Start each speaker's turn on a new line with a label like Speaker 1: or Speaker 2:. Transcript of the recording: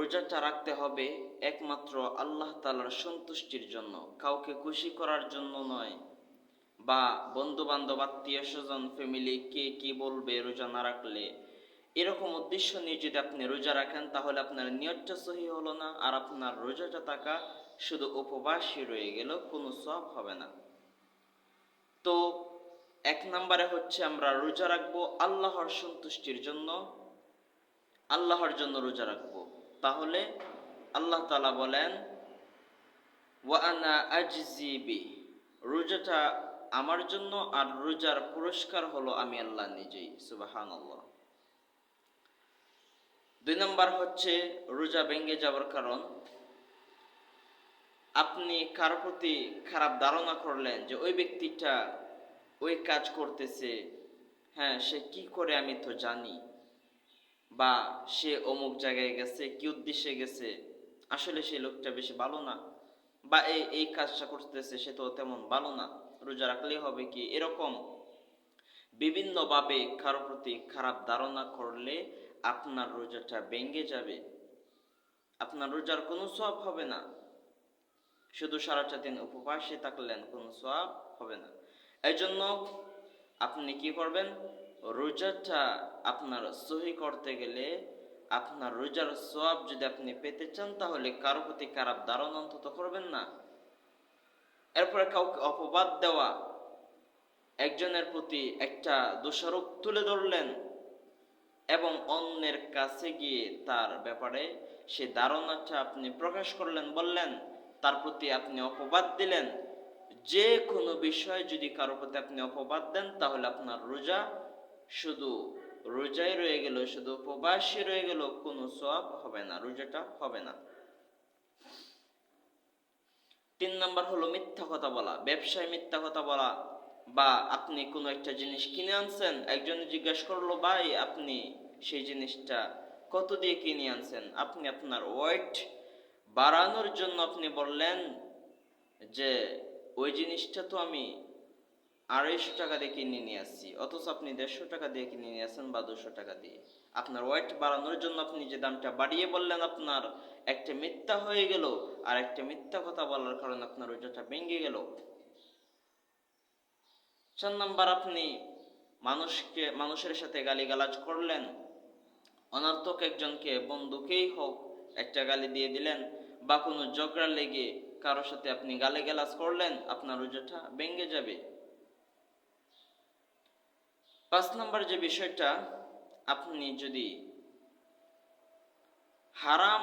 Speaker 1: রোজাটা রাখতে হবে একমাত্র আল্লাহ তাআলার সন্তুষ্টির জন্য, কাউকে খুশি করার জন্য নয়, বা বন্ধু বান্ধব আত্মীয় স্বজন ফ্যামিলি কে কি বলবে রোজা না রাখলে, এরকম উদ্দেশ্য নিয়ে যদি আপনি রোজা রাখেন তাহলে আপনার নিয়তটা সহি হলো না, আর আপনার রোজাটা থাকা শুধু উপবাসই রয়ে গেল, কোনো সওয়াব হবে না। তো এক নম্বরে হচ্ছে আমরা রোজা রাখবো আল্লাহর সন্তুষ্টির জন্য, আল্লাহর জন্য রোজা রাখবো। তাহলে আল্লাহ তাআলা বলেন ওয়া আনা আজজি বি, রোজাটা আমার জন্য, আর রোজার পুরস্কার হলো আমি আল্লাহ নিজেই। সুবহানাল্লাহ। 2 নম্বর হচ্ছে রোজা ভেঙে যাওয়ার কারণ, আপনি কারো প্রতি খারাপ ধারণা করলেন যে ওই ব্যক্তিটা ওই কাজ করতেছে, হ্যাঁ সে কি করে আমি তো জানি, বা সে অমুক জায়গায় গেছে কি উদ্দেশ্যে গেছে, আসলে সেই লোকটা বেশি ভালো না, বা এই কাজটা করতেছে সে তো তেমন ভালো না, রোজা রাখলেই হবে কি, এরকম বিভিন্নভাবে কারো প্রতি খারাপ ধারণা করলে আপনার রোজাটা ভেঙে যাবে, আপনার রোজার কোনো সওয়াব হবে না। শুধু সারাটা দিন উপবাসে থাকলেন, কোনো সওয়াব হবে না। এই জন্য আপনি কি করবেন, রোজাটা আপনার সহি করতে গেলে, আপনার রোজার সওয়াব যদি আপনি পেতে চান, তাহলে কারো প্রতি খারাপ ধারণা অন্তত করবেন না। এরপরে কাউকে অপবাদ দেওয়া, একজনের প্রতি একটা দোষারোপ তুলে ধরলেন এবং অন্যের কাছে গিয়ে তার ব্যাপারে সে ধারণাটা আপনি প্রকাশ করলেন, বললেন, তার প্রতি আপনি অপবাদ দিলেন। যে কোনো বিষয় যদি কারো প্রতি আপনি অপবাদ দেন, তাহলে আপনার রোজা শুধু রোজাই রয়ে গেল, শুধু উপবাসই রয়ে গেল, কোনো সওয়াব হবে না, রোজাটা হবে না। 3 নম্বর হলো মিথ্যা কথা বলা, ব্যবসায় মিথ্যা কথা বলা, বা আপনি কোনো একটা জিনিস কিনে আনছেন, একজনে জিজ্ঞাসা করলো ভাই আপনি সেই জিনিসটা কত দিয়ে কিনে আনছেন, আপনি আপনার ওয়েট বাড়ানোর জন্য আপনি বললেন যে ওই জিনিসটা তো আমি 250 টাকা দিয়ে কিনে নিয়ে আসছি, অথচ আপনি 150 টাকা দিয়ে কিনে নিয়ে আসেন, বা 200 টাকা দিয়ে। আপনার ওয়েট বাড়ানোর জন্য আপনি যে দামটা বাড়িয়ে বললেন, আপনার একটা মিথ্যা হয়ে গেল, আর একটা মিথ্যা কথা বলার কারণে আপনার রোজাটা ভেঙে গেল। 4 নাম্বার, আপনি মানুষের সাথে গালিগালাজ করলেন, অনর্থক একজনকে, বন্ধুকেই হোক, একটা গালি দিয়ে দিলেন, বা কোনো ঝগড়া লেগে কারোর সাথে আপনি গালিগালাজ করলেন, আপনার রোজাটা ভেঙে যাবে। 5 নাম্বার যে বিষয়টা, আপনি যদি হারাম